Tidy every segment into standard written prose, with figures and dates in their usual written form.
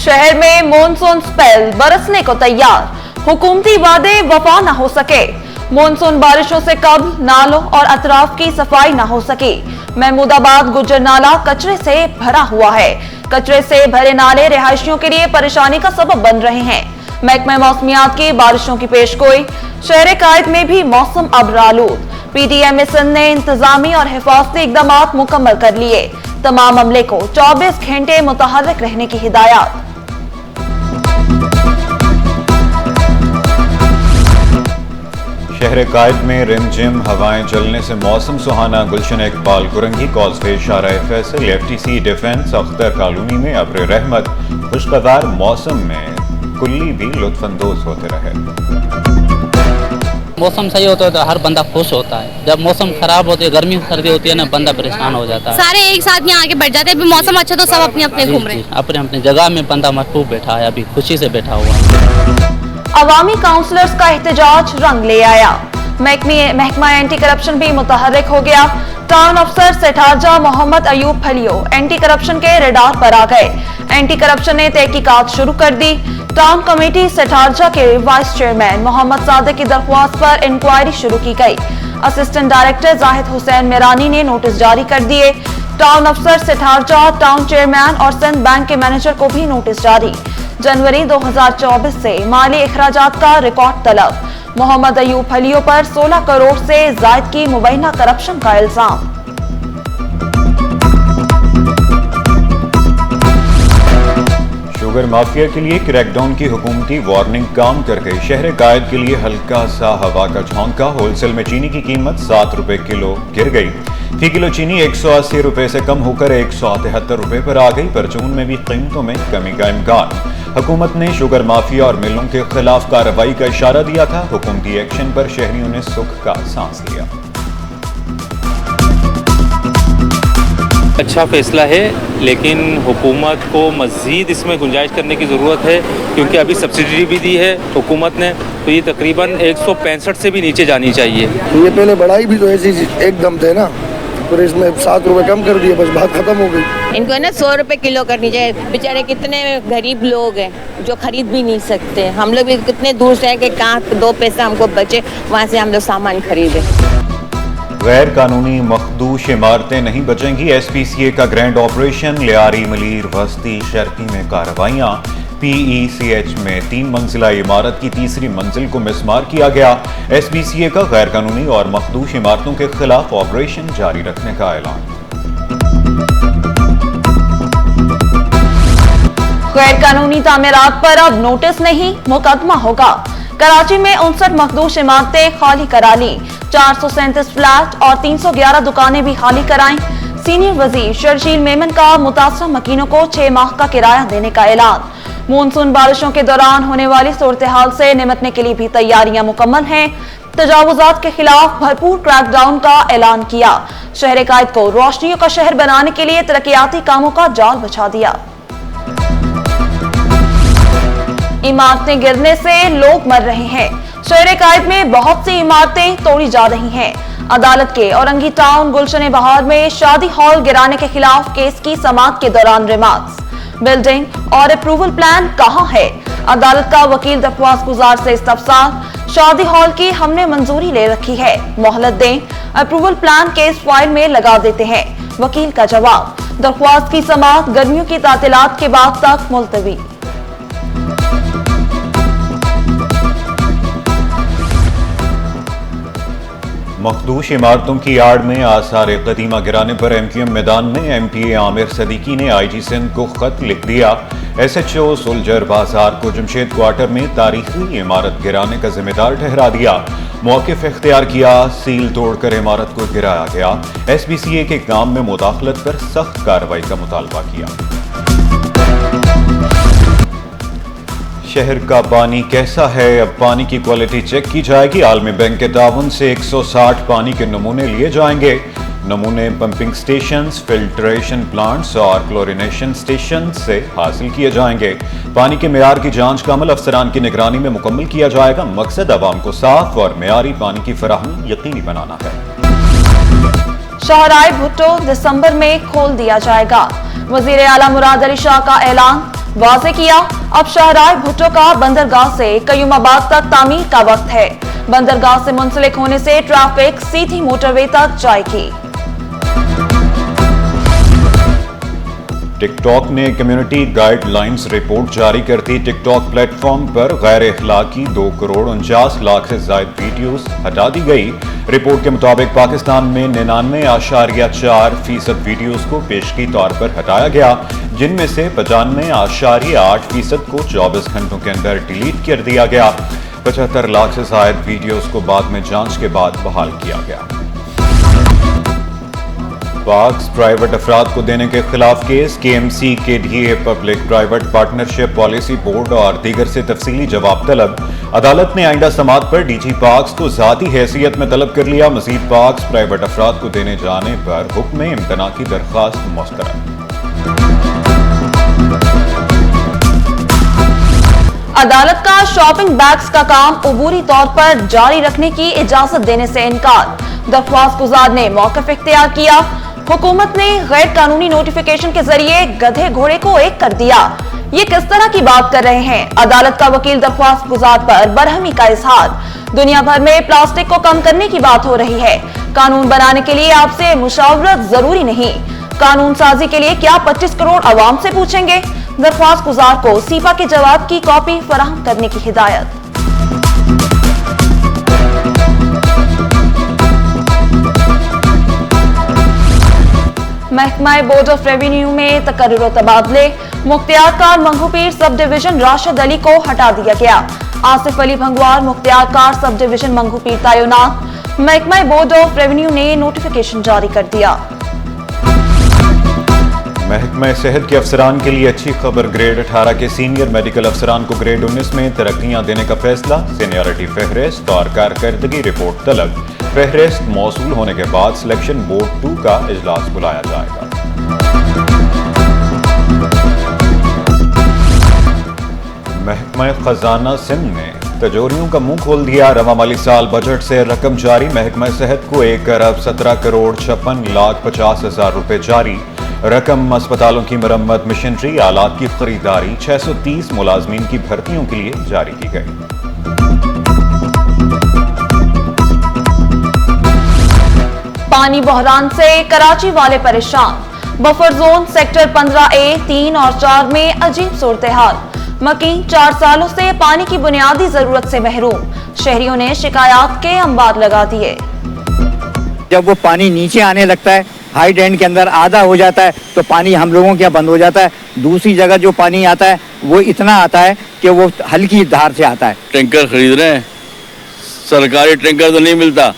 शहर में monsoon spell बरसने को तैयार, हुकूमती वादे वफा न हो सके। मॉनसून बारिशों से कब्ल नालों और अतराफ की सफाई न हो सकी। महमूदाबाद गुज्जर नाला कचरे से भरा हुआ है। कचरे से भरे नाले रिहायशियों के लिए परेशानी का सबब बन रहे हैं। महकमा मौसमियात की बारिशों की पेशगोई, शहर कायद में भी मौसम अबरालूद। पीटीएम सिंध ने इंतजामी और हिफाजती इकदाम मुकम्मल कर लिए। तमाम अमले को 24 घंटे मुतहर्रिक रहने की हिदायत। शहर कायद में रिमझिम हवाएं चलने से मौसम सुहाना। Gulshan Iqbal Korangi causeway Shahrah Faisal FTC defence Akhtar colony में अब्र रहमत। खुशगवार मौसम में कुल्ली भी लुत्फानंदोज होते रहे। मौसम सही होता है तो हर बंदा खुश होता है। जब मौसम खराब होती है, गर्मी सर्दी होती है ना, बंदा परेशान हो जाता है। सारे एक साथ यहाँ आके बैठ जाते हैं। अभी मौसम अच्छा तो सब अपने अपने घूम रहे हैं। अपने अपने जगह में बंदा महफूज बैठा है, अभी खुशी से बैठा हुआ है। अवामी काउंसलर्स का एहतजाज रंग ले आया। महकमा एंटी करप्शन भी मुतहर्रिक हो गया। टाउन अफसर सेठारजा मोहम्मद अयूब फलियो एंटी करप्शन के रडार पर आ गए। एंटी करप्शन ने तहकीकात शुरू कर दी। टाउन कमेटी सेठारजा के वाइस चेयरमैन मोहम्मद सादिक की दरख्वास्त पर इंक्वायरी शुरू की गई। असिस्टेंट डायरेक्टर जाहिद हुसैन मेरानी ने नोटिस जारी कर दिए। टाउन अफसर सेठारजा, टाउन चेयरमैन और सिंध बैंक के मैनेजर को भी नोटिस जारी। जनवरी 2024 से माली इखराजात का रिकॉर्ड तलब। मोहम्मद अयूब फलियो पर 16 करोड़ से जायद की मुबैना करप्शन का इल्जाम। शुगर माफिया के लिए क्रैकडाउन की हुकूमती वार्निंग काम कर गई। शहर कायद के लिए हल्का सा हवा का झोंका। होलसेल में चीनी की कीमत 7 रुपए किलो गिर गई। फी किलो चीनी 180 रुपए से कम होकर 173 रुपए पर आ गई। परचून में भी कीमतों में कमी का इम्कान। हुकूमत ने शुगर माफिया और मिलों के खिलाफ कार्रवाई का इशारा दिया था। हुकूमती एक्शन पर शहरियों ने सुख का सांस लिया। अच्छा फैसला है, लेकिन हुकूमत को मज़ीद इसमें गुंजाइश करने की ज़रूरत है, क्योंकि अभी सब्सिडी भी दी है हुकूमत ने, तो ये तकरीबन 165 से भी नीचे जानी चाहिए। ये पहले बढ़ाई भी तो ऐसी एकदम थे ना, फिर इसमें 7 रुपए कम कर दिए, बस बात खत्म हो गई। इनको ना 100 रुपए किलो करनी चाहिए। बेचारे कितने गरीब लोग हैं जो खरीद भी नहीं सकते। हम लोग भी कितने दूर से हैं कि कहाँ 2 पैसे हमको बचे, वहाँ से हम लोग सामान खरीदें। गैर कानूनी मखदूश इमारतें नहीं बचेंगी। एसपीसीए का ग्रैंड ऑपरेशन। लियारी, मलीर, वस्ती, शर्की में कार्रवाइयां। पीईसीएच में 3 मंजिला इमारत की तीसरी मंजिल को मिसमार किया गया। एसपीसीए का गैर कानूनी और मखदूश इमारतों के खिलाफ ऑपरेशन जारी रखने का ऐलान। गैर कानूनी तामीरात पर अब नोटिस नहीं, मुकदमा होगा। कराची में 59 मखदूश इमारतें खाली करा ली। 437 फ्लैट और 311 दुकानें भी खाली कराईं। सीनियर वजीर शर्जील मेमन का मुतासरा मकीनों को 6 माह का किराया देने का ऐलान। मॉनसून बारिशों के दौरान होने वाली सूरत-ए-हाल से निपटने के लिए भी तैयारियां मुकम्मल हैं। तजावुजात के खिलाफ भरपूर क्रैकडाउन का ऐलान किया। शहर कायद को रोशनियों का शहर बनाने के लिए तरक्याती कामों का जाल बिछा दिया। इमारतें गिरने से लोग मर रहे हैं। शहर कायद में बहुत सी इमारतें तोड़ी जा रही हैं। अदालत के औरंगी टाउन गुलशन बहार में शादी हॉल गिराने के खिलाफ केस की समाअत के दौरान रिमार्क्स। बिल्डिंग और अप्रूवल प्लान कहां है? अदालत का वकील दरख्वास्त गुजार से इस्तफसार। शादी हॉल की हमने मंजूरी ले रखी है, मोहलत दें। अप्रूवल प्लान केस फाइल में लगा देते हैं। वकील का जवाब, दरख्वास्त की समाअत गर्मियों की तातीलात के बाद तक मुलतवी। मखदूश इमारतों की आड़ में आसार कदीमा गिराने पर एमक्यूएम मैदान में एमपीए आमिर सदीकी ने आईजी सिंध को खत लिख दिया। एसएचओ सुलझर बाजार को जमशेद क्वार्टर में तारीखी इमारत गिराने का जिम्मेदार ठहरा दिया। मौक़िफ़ इख्तियार किया, सील तोड़कर इमारत को गिराया गया। एसपीसीए के काम में मुदाखलत पर सख्त कार्रवाई का मुतालबा किया। शहर का पानी कैसा है? अब पानी की क्वालिटी चेक की जाएगी। आलमी बैंक के ताउन से 160 पानी के नमूने लिए जाएंगे। नमूने पंपिंग स्टेशंस, फिल्ट्रेशन प्लांट्स और क्लोरिनेशन स्टेशन से हासिल किए जाएंगे। पानी के मेयार की जांच का अमल अफसरान की निगरानी में मुकम्मल किया जाएगा। मकसद अवाम को साफ और मेयारी पानी की फराहमी यकीनी बनाना है। शाहराह भुट्टो दिसंबर में खोल दिया जाएगा। वजीर आला मुराद अली शाह का ऐलान। वाज़ेह किया, अब शाहराह भुट्टो का बंदरगाह से कयूमाबाद तक तामीर का वक्त है। बंदरगाह से मुंसलिक होने से ट्रैफिक सीधी मोटरवे तक जाएगी। टिकटॉक ने कम्युनिटी गाइडलाइंस रिपोर्ट जारी कर दी। टिकटॉक प्लेटफॉर्म पर गैर इखलाकी 2,49,00,000 से ज्यादा वीडियोस हटा दी गई। रिपोर्ट के मुताबिक पाकिस्तान में 99.4% वीडियोस को पेशगी तौर पर हटाया गया, जिनमें से 95.8% को 24 घंटों के अंदर डिलीट कर दिया गया। 75 लाख से ज्यादा वीडियोस को बाद में जांच के बाद बहाल किया गया। पाक्स प्राइवेट अफराद को देने के खिलाफ केस, KMC के DA public private partnership policy board और दीगर से तफसीली जवाब तलब। अदालत ने आइंदा समात पर DG पाक्स को ज़ाती हैसियत में तलब कर लिया। मजीद पाक्स प्राइवेट अफराद को देने जाने पर हुक्म इम्तना की दरख्वास्त मुस्तरद। अदालत का शॉपिंग बैग्स का काम अबूरी तौर पर जारी रखने की इजाजत देने से इनकार। दरख्वास्त गुजार ने मौक़िफ़ इख्तियार किया। हुकूमत ने गैर कानूनी नोटिफिकेशन के जरिए गधे घोड़े को एक कर दिया। ये किस तरह की बात कर रहे हैं? अदालत का वकील दरख्वास्त गुजार पर बरहमी का इजहार। दुनिया भर में प्लास्टिक को कम करने की बात हो रही है। कानून बनाने के लिए आपसे मुशावरत जरूरी नहीं। कानून साजी के लिए क्या 25 करोड़ अवाम से पूछेंगे? दरख्वास्त गुजार को सीपा के जवाब की कॉपी फराहम करने की हिदायत। महकमा बोर्ड ऑफ रेवेन्यू में तकर्रुर व तबादले। मुख्तियारकार मंगूपीर सब डिवीजन राशिद अली को हटा दिया गया। आसिफ अली भंगवार मुख्तियारकार सब डिवीजन मंगूपीर तैनात। महकमा बोर्ड ऑफ रेवेन्यू ने नोटिफिकेशन जारी कर दिया। महकमा सेहत के अफसरान के लिए अच्छी खबर। ग्रेड 18 के सीनियर मेडिकल अफसरान को ग्रेड 19 में तरक्कियां देने का फैसला। सीनियरिटी फहरिस्त और कारकर्दगी रिपोर्ट तलब। फहरिस्त मौसूल होने के बाद सिलेक्शन बोर्ड 2 का इजलास बुलाया जाएगा। महकमा खजाना सिंध ने तिजोरियों का मुंह खोल दिया। रवा माली साल बजट से रकम जारी। महकमा सेहत को 1,17,56,50,000 रुपए जारी। रकम अस्पतालों की मरम्मत, मशीनरी, आलात की खरीदारी, 630 मुलाजमीन की भर्तियों के लिए जारी की गई। पानी बहरान से कराची वाले परेशान। बफर जोन सेक्टर 15A, 3 और 4 में अजीब सूरत हाल। मकीन 4 सालों से पानी की बुनियादी जरूरत से महरूम। शहरियों ने शिकायत के अंबार लगा दिए। जब वो पानी नीचे आने लगता है, हाई ड्रेन के अंदर आधा हो जाता है, तो पानी हम लोगों के यहाँ बंद हो जाता है। दूसरी जगह जो पानी आता है वो इतना आता है कि वो हल्की धार से आता है। टैंकर खरीद रहे हैं, सरकारी टैंकर तो नहीं मिलता।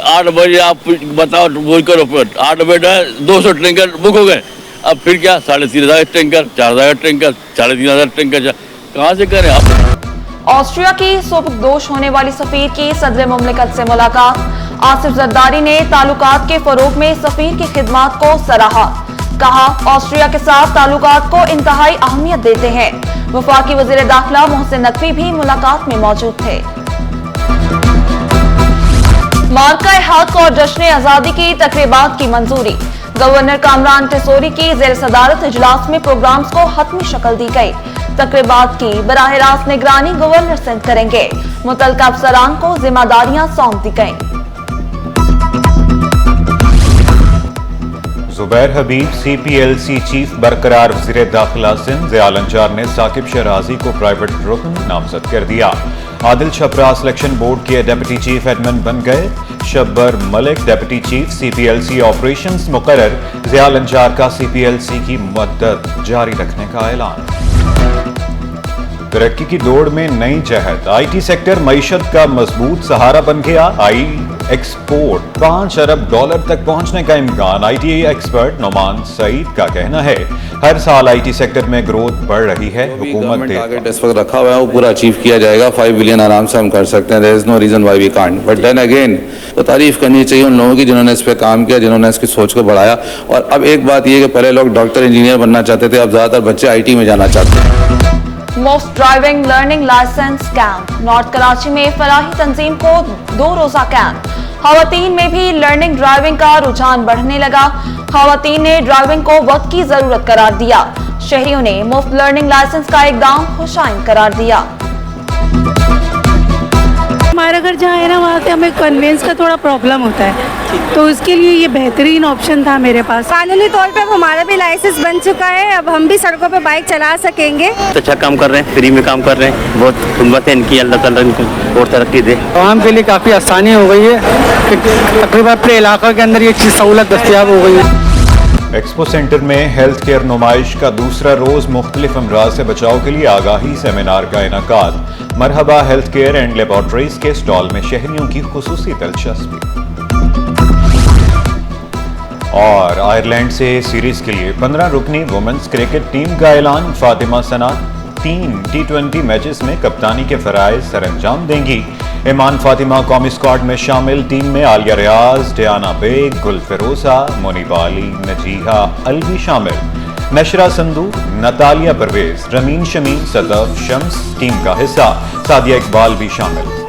8 बजे आप बताओ, बोल करो 8 बजे 200 टैंकर बुक हो गए। अब फिर क्या 3,500 टैंकर, 4,000 टैंकर, 3,500 टैंकर, कहाँ से करें आप? ऑस्ट्रिया की सुबकदोश होने वाली सफीर की सदर मुमलिकत से मुलाकात। आसिफ जरदारी ने ताल्लुकात के फरोग में सफीर की खिदमात को सराहा। कहा, ऑस्ट्रिया के साथ ताल्लुकात को इंतहाई अहमियत देते हैं। वफाकी वजीर दाखिला मोहसिन नकवी भी मुलाकात में मौजूद थे। मार्का हक और जश्न आजादी की तकरीबात की मंजूरी। गवर्नर कामरान टेसोरी की जेर सदारत इजलास में प्रोग्राम्स को हतमी शक्ल दी गई। तकरीबात की बराह रास्त निगरानी गवर्नर सिंध करेंगे। मुतल्लिका अफसरान को जिम्मेदारियां सौंप दी गईं। जुबैर हबीब CPLC चीफ बरकरार। वज़ीर दाखिला सिंध ज़ियाल अंचार ने साकिब शहराजी को प्राइवेट रुकन नामजद कर दिया। आदिल छपरा सिलेक्शन बोर्ड के डेप्यूटी चीफ एडमिन बन गए। Shabbar Malik deputy chief CPLC operations मुकर्रर। ज़ियाल अंचार का CPLC की मदद जारी रखने का ऐलान। तरक्की की दौड़ में नई जहत। IT सेक्टर मईशत का मजबूत सहारा बन गया। एक्सपोर्ट $5 अरब तक पहुंचने का इम्कान। IT एक्सपर्ट नोमान सईद का कहना है, हर साल IT सेक्टर में ग्रोथ बढ़ रही है। हुकूमत टारगेट इस वक्त रखा हुआ है, वो पूरा अचीव किया जाएगा। 5 बिलियन आराम से हम कर सकते हैं। There is no reason why we can't. But then again तो तारीफ करनी चाहिए उन लोगों की जिन्होंने इस पे काम किया, जिन्होंने इसकी सोच को बढ़ाया। और अब एक बात ये कि पहले लोग डॉक्टर इंजीनियर बनना चाहते थे, अब ज्यादातर बच्चे IT में जाना चाहते हैं। Most driving learning licence camp. North Karachi में फलाही तंजीम को 2 रोजा कैंप। खवातीन में भी लर्निंग ड्राइविंग का रुझान बढ़ने लगा। खवातीन ने ड्राइविंग को वक्त की जरूरत करार दिया। शहरियों ने मुफ्त लर्निंग लाइसेंस का इकदाम खुशाइन करार दिया। हमारा घर जहाँ है ना, वहाँ से हमें कन्वेंस का थोड़ा प्रॉब्लम होता है, तो इसके लिए ये बेहतरीन ऑप्शन था मेरे पास। कानूनी तौर पे अब हमारा भी लाइसेंस बन चुका है, अब हम भी सड़कों पे बाइक चला सकेंगे। अच्छा काम कर रहे हैं, फ्री में काम कर रहे हैं, बहुत हिम्मत है इनकी, अल्लाह ताला इनको और तरक्की दे। आवाम के लिए काफ़ी आसानी हो गई है, तकरीबन अपने इलाके के अंदर ये चीज़ सहूलत दस्तियाब हो गई है। एक्सपो सेंटर में हेल्थ केयर नुमाइश का दूसरा रोज मुख्तलिफ अमराज से बचाव के लिए आगाही सेमिनार का इनेकाद। मरहबा हेल्थ केयर एंड लेबॉर्ट्रीज के स्टॉल में शहरियों की खुसूसी दिलचस्पी। और आयरलैंड से सीरीज के लिए 15 रुकनी वुमेन्स क्रिकेट टीम का ऐलान। फातिमा सना 3 T20 मैचेस में कप्तानी के फराइज सरअंजाम देंगी। ईमान फातिमा कौमी स्क्वाड में शामिल। टीम में आलिया रियाज, डियाना बेग, गुलफिरोजा, मुनीबा अली, नजीहा अलवी शामिल। नशरा संधू, नतालिया परवेज, रमीन शमीन, सदफ शम्स टीम का हिस्सा। सादिया इकबाल भी शामिल।